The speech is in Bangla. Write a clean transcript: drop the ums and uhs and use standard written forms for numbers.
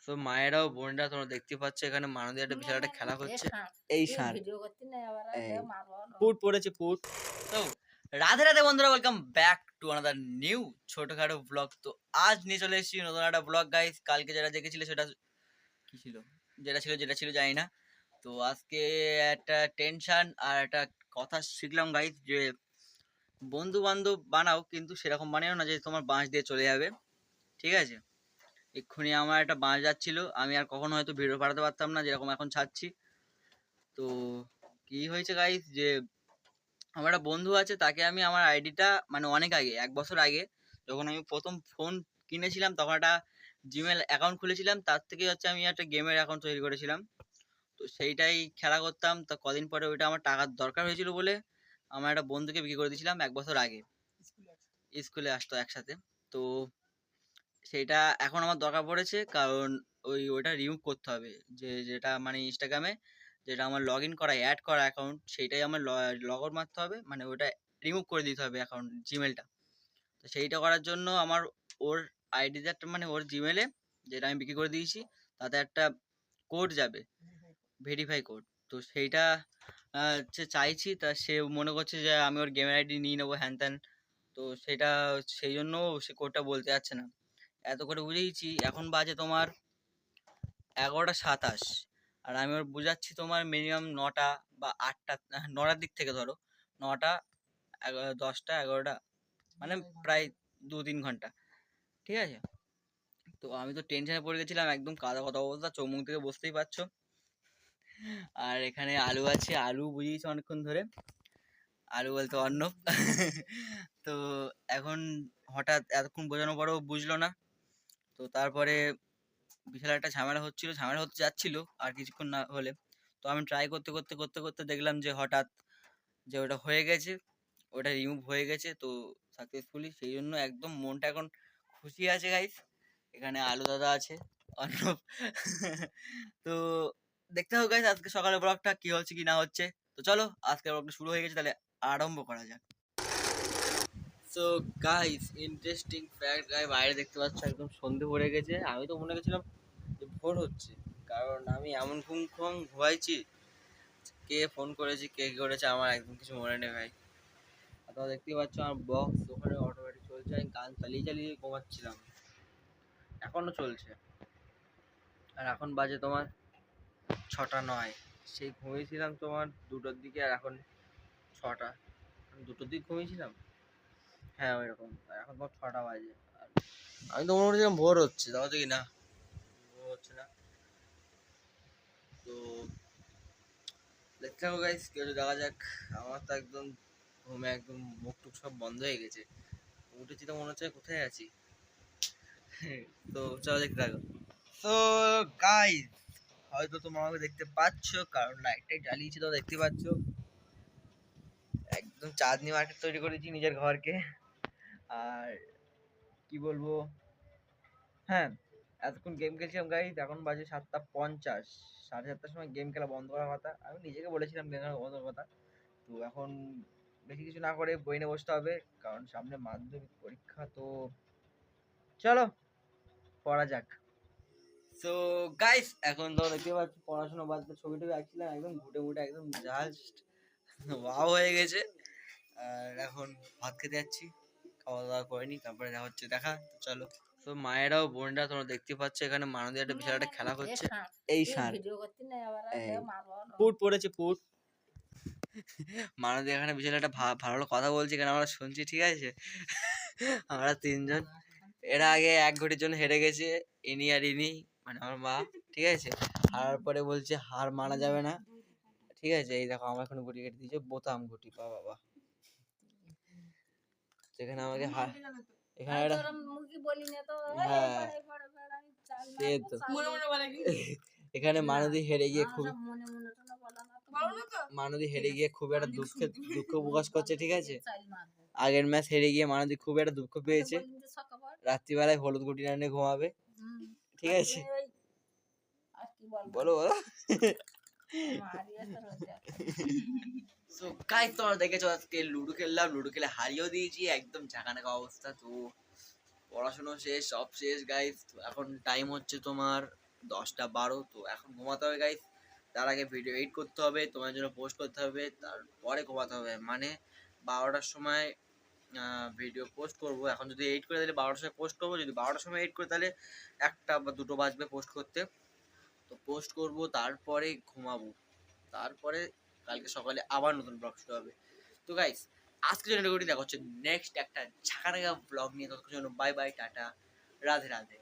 তো মায়েরাও বোনেরা তোমরা দেখতে পাচ্ছ এখানে মানবী একটা বিশাল একটা খেলা করছে। এই সার পুট পড়েছে পুট। তো রাধে রাধে বন্ধুরা, welcome back to another new ছোটখাটো ব্লগ। তো আজ নিয়ে চলে এসেছি নতুন একটা ব্লগ গাইস। কালকে যেটা দেখেছিল সেটা কি ছিল, যেটা ছিল জানি না। তো আজকে একটা টেনশন আর একটা কথা শিখলাম গাইস, যে বন্ধু বান্ধব বানাও কিন্তু সেরকম বানিও না যে তোমার বাঁশ দিয়ে চলে যাবে, ঠিক আছে? এক্ষুনি আমার একটা বাঁশ যাচ্ছিল, আমি আর কখনো হয়তো ভিডিও পাঠাতে পারতাম না যেরকম এখন ছাড়ছি। তো কি হয়েছে গাইস, যে আমার একটা বন্ধু আছে, তাকে আমি আমার আইডিটা মানে অনেক আগে 1 বছর আগে যখন আমি প্রথম ফোন কিনেছিলাম তখন একটা জিমেল অ্যাকাউন্ট খুলেছিলাম, তার থেকে হচ্ছে আমি একটা গেমের অ্যাকাউন্ট তৈরি করেছিলাম। তো সেইটাই খেলা করতাম। তা কদিন পরে ওইটা আমার টাকার দরকার হয়েছিল বলে আমার একটা বন্ধুকে বিক্রি করে দিয়েছিলাম 1 বছর আগে। স্কুলে আসতো একসাথে। তো সেইটা এখন আমার দরকার পড়েছে, কারণ ওইটা রিমুভ করতে হবে। যেটা মানে ইনস্টাগ্রামে যেটা আমার লগ ইন করা অ্যাড করা অ্যাকাউন্ট, সেইটাই আমার লগ আউট মারতে হবে, মানে ওটা রিমুভ করে দিতে হবে অ্যাকাউন্ট জিমেলটা। তো সেইটা করার জন্য আমার ওর আইডিতে একটা মানে ওর জিমেলে যেটা আমি বিক্রি করে দিয়েছি তাতে একটা কোড যাবে, ভেরিফাই কোড। তো সেইটা হচ্ছে চাইছি, তা সে মনে করছে যে আমি ওর গেমের আইডি নিয়ে নেবো হ্যান ত্যান। তো সেটা সেই জন্য সে কোডটা বলতে যাচ্ছে না। এত করে বুঝিয়েছি, এখন বাজে তোমার 11টা 27, আর আমি ওর বুঝাচ্ছি তোমার মিনিমাম 9টা বা 8টা, 9টার দিক থেকে ধরো 9টা 10টা 11টা, মানে প্রায় 2-3 ঘন্টা, ঠিক আছে? তো আমি তো টেনশনে পড়ে গেছিলাম, একদম কাদা কথা অবস্থা, চোখ মুখ থেকে বুঝতেই পারছো। আর এখানে আলু আছে, আলু বুঝিয়েছি অনেকক্ষণ ধরে, আলু বলতে অর্ণব। তো এখন হঠাৎ এতক্ষণ বোঝানোর পরেও বুঝলো না। তো তারপরে বিশাল একটা ঝামেলা হতে যাচ্ছিল আর কিছুক্ষণ না হলে। তো আমি ট্রাই করতে করতে করতে করতে দেখলাম যে হঠাৎ যে ওটা হয়ে গেছে, ওটা রিমুভ হয়ে গেছে তো সাকসেসফুলি। সেই জন্য একদম মনটা এখন খুশি আছে গাইস। এখানে আলু দাদা আছে, অর্ণব। তো দেখতে হবে গাইস আজকে সকালের ব্লগটা কি হচ্ছে কি না হচ্ছে। তো চলো আজকের ব্লগটা শুরু হয়ে গেছে, তাহলে আরম্ভ করা যাক। সো গাইস, ইন্টারেস্টিং ফ্যাক্ট, গাই বাইরে দেখতে পাচ্ছ একদম সন্ধে পড়ে গেছে। আমি তো মনে গেছিলাম যে ভোর হচ্ছে, কারণ আমি এমন ঘুমাইছি, কে ফোন করেছে কে কি করেছে আমার একদম কিছু মনে নেই ভাই। আর তোমরা দেখতেই পাচ্ছ আমার বক্স ওখানে অটোমেটিক চলছে, আমি গান চালিয়ে চালিয়ে ঘুমাচ্ছিলাম, এখনো চলছে। আর এখন বাজে তোমার 6টা 9, সেই ঘুমিয়েছিলাম তোমার 2টোর দিকে, আর এখন 6টা, 2টোর দিকে ঘুমিয়েছিলাম, হ্যাঁ ওইরকম। আর এখন তোমার 6টা বাজে, আর আমি তো মনে করছিলাম ভোর হচ্ছে, তাও দেখি না ভোর হচ্ছে না। তো দেখতে হবে গাইস, কেউ দেখা যাক। আমার তো একদম ঘুমে একদম মুখ টুক সব বন্ধ হয়ে গেছে, উঠেছি তো মনে হচ্ছে কোথায় আছি। তো চলো দেখতে থাকো। তো গাইস, হয়তো তোমরা আমাকে দেখতে পাচ্ছ কারণ লাইটটাই জ্বালিয়েছি, তো দেখতে পাচ্ছ একদম চাঁদনি মার্কেট তৈরি করেছি নিজের ঘরকে। আর কি বলবো, হ্যাঁ এতক্ষণ গেম খেলছিলাম গাইস, এখন বাজে 7টা 50, 7:30টার সময় গেম খেলা বন্ধ করার কথা। আমি নিজেকে বলেছিলাম গেম খেলা বন্ধ করার কথা। তো এখন বেশি কিছু না করে বই নিয়ে বসতে হবে, কারণ সামনে মাধ্যমিক পরীক্ষা। তো চলো পড়া যাক। সো গাইস, এখন তো দেখতে পাচ্ছ পড়াশোনা বাদ দিয়ে ছবি টবি আঁকছিলাম, একদম ঘুটে ঘুটে একদম জাস্ট ওয়াও হয়ে গেছে। আর এখন ভাত খেতে যাচ্ছি, খাওয়া দাওয়া করিনি, তারপরে দেখা হচ্ছে দেখা। তো চলো। তো মায়েরাও বোনেরা তোমরা দেখতে পাচ্ছ এখানে মানবী একটা বিশাল একটা খেলা করছে। এই সার পুট পড়েছে পুট। মানবী এখানে বিশাল একটা ভালো কথা বলছে, এখানে আমরা শুনছি, ঠিক আছে? আমরা তিনজন, এরা আগে 1 ঘটির জন্য হেরে গেছে, ইনি আর ইনি, মানে আমার মা, ঠিক আছে? হারার পরে বলছে হার মানা যাবে না, ঠিক আছে? এই দেখো আমার এখন গুটি কেটে দিয়েছে, বোতাম গুটি, বাবা বাবা। সেখানে আমাকে এখানে একটা, হ্যাঁ সে তো এখানে মানবী হেরে গিয়ে খুব, মানবী হেরে গিয়ে খুব একটা দুঃখ প্রকাশ করছে, ঠিক আছে? আগের ম্যাচ হেরে গিয়ে মানবী খুব একটা দুঃখ পেয়েছে, রাত্রিবেলায় হলুদ গুটি না নিয়ে ঘুমাবে, ঠিক আছে? বলো বলো। সো গাইস, তোমরা দেখেছো আজকে লুডো খেললাম, লুডো খেলে হারিয়েও দিয়েছি, একদম ঝাঁকানাকা অবস্থা। তো পড়াশোনা শেষ, সব শেষ গাইস। এখন টাইম হচ্ছে তোমার 10টা 12, তো এখন ঘুমাতে হবে গাইস। তার আগে ভিডিও এডিট করতে হবে, তোমার জন্য পোস্ট করতে হবে, তারপরে ঘুমাতে হবে। মানে 12টার সময় ভিডিও পোস্ট করব। এখন যদি এডিট করে তাহলে 12টার সময় পোস্ট করবো, যদি 12টার সময় এডিট করে তাহলে 1টা বা 2টো বাজবে পোস্ট করতে। তো পোস্ট করব, তারপরে ঘুমাবো, তারপরে কালকে সকালে আবার নতুন ব্লগ শুরু হবে। তো গাইস, আজকে জন্য দেখা হচ্ছে নেক্সট একটা ঝাঁকানাকা ব্লগ নিয়ে। ততক্ষণ জন্য bye bye, tata, Radhe Radhe.